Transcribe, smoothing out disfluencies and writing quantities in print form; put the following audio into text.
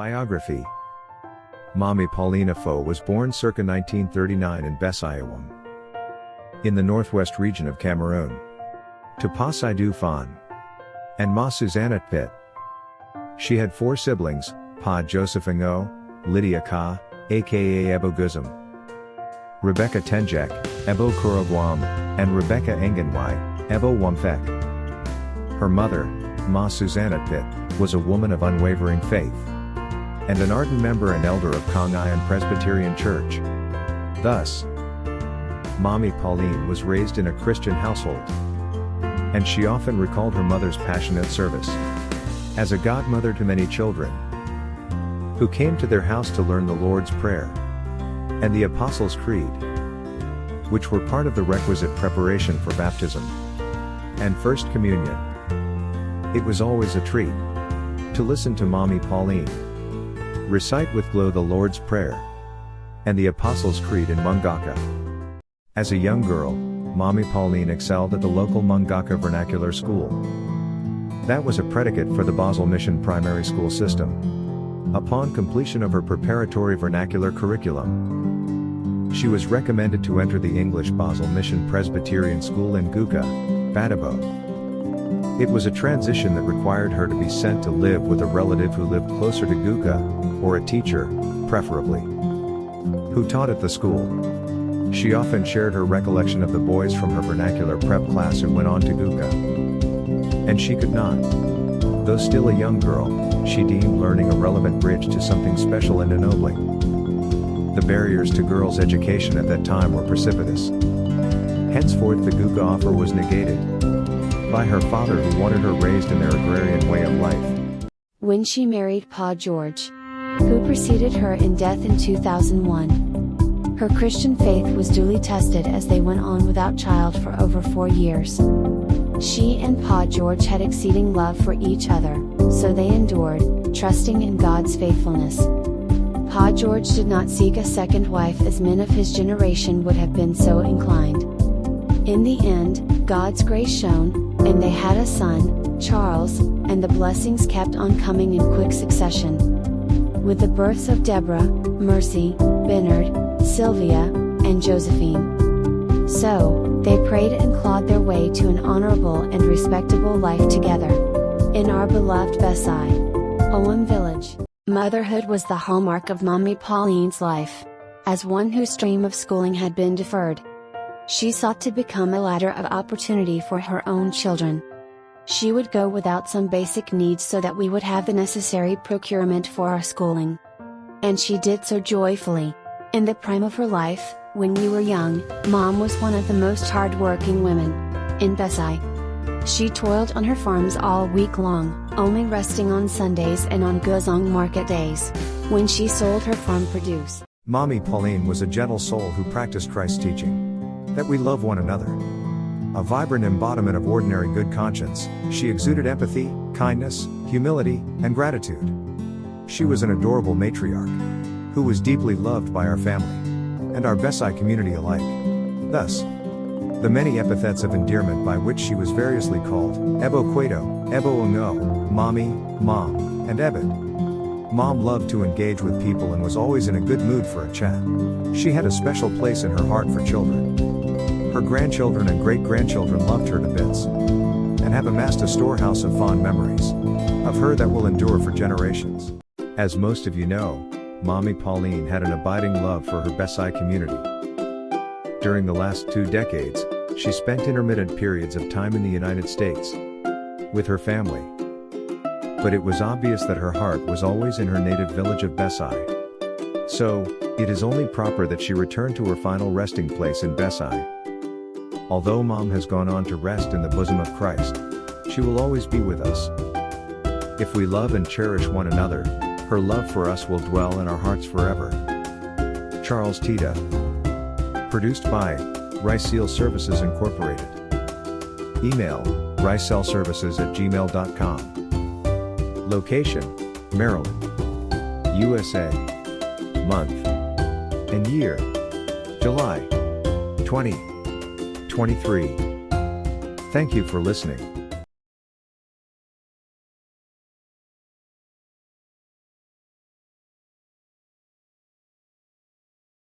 Biography. Mami Pauline Afoh was born circa 1939 in Bessaïwam, in the northwest region of Cameroon, to Pa Saidou Fan and Ma Suzannette Pitt. She had 4 siblings, Pa Joseph Ngo, Lydia Ka, aka Ebo Guzum, Rebecca Tenjek, Ebo Kurogwam, and Rebecca Engenwai, Ebo Wamfek. Her mother, Ma Suzannette Pitt, was a woman of unwavering faith, and an ardent member and elder of Kangayan Presbyterian Church. Thus, Mami Pauline was raised in a Christian household, and she often recalled her mother's passionate service as a godmother to many children who came to their house to learn the Lord's Prayer and the Apostles' Creed, which were part of the requisite preparation for baptism and First Communion. It was always a treat to listen to Mami Pauline recite with glow the Lord's Prayer and the Apostles' Creed in Mungaka. As a young girl, Mami Pauline excelled at the local Mungaka Vernacular School. That was a predicate for the Basel Mission Primary School system. Upon completion of her preparatory vernacular curriculum, she was recommended to enter the English Basel Mission Presbyterian School in Guka, Badabo. It was a transition that required her to be sent to live with a relative who lived closer to Guka, or a teacher, preferably, who taught at the school. She often shared her recollection of the boys from her vernacular prep class who went on to Guka, and she could not. Though still a young girl, she deemed learning a relevant bridge to something special and ennobling. The barriers to girls' education at that time were precipitous. Henceforth the Guka offer was negated by her father, who wanted her raised in their agrarian way of life. When she married Pa George, who preceded her in death in 2001, her Christian faith was duly tested as they went on without child for over 4 years. She and Pa George had exceeding love for each other, so they endured, trusting in God's faithfulness. Pa George did not seek a second wife, as men of his generation would have been so inclined. In the end, God's grace shone, and they had a son, Charles, and the blessings kept on coming in quick succession, with the births of Deborah, Mercy, Bernard, Sylvia, and Josephine. So, they prayed and clawed their way to an honorable and respectable life together in our beloved Bessaïwam village. Motherhood was the hallmark of Mami Pauline's life. As one whose dream of schooling had been deferred, she sought to become a ladder of opportunity for her own children. She would go without some basic needs so that we would have the necessary procurement for our schooling. And she did so joyfully. In the prime of her life, when we were young, Mom was one of the most hard-working women in Bessai. She toiled on her farms all week long, only resting on Sundays and on Guzong market days, when she sold her farm produce. Mami Pauline was a gentle soul who practiced Christ's teaching that we love one another. A vibrant embodiment of ordinary good conscience, she exuded empathy, kindness, humility, and gratitude. She was an adorable matriarch who was deeply loved by our family and our Bessai community alike. Thus, the many epithets of endearment by which she was variously called: Ebo Quato, Ebo Ungo, Mommy, Mom, and Ebed. Mom loved to engage with people and was always in a good mood for a chat. She had a special place in her heart for children. Her grandchildren and great-grandchildren loved her to bits, and have amassed a storehouse of fond memories of her that will endure for generations. As most of you know, Mami Pauline had an abiding love for her Bessai community. During the last 2 decades, she spent intermittent periods of time in the United States with her family. But it was obvious that her heart was always in her native village of Bessai. So, it is only proper that she return to her final resting place in Bessai. Although Mom has gone on to rest in the bosom of Christ, she will always be with us. If we love and cherish one another, her love for us will dwell in our hearts forever. Charles Tita. Produced by Rice Seal Services Incorporated. Email ricecellservices@gmail.com. Location: Maryland, USA. Month and year: July 2023. Thank you for listening.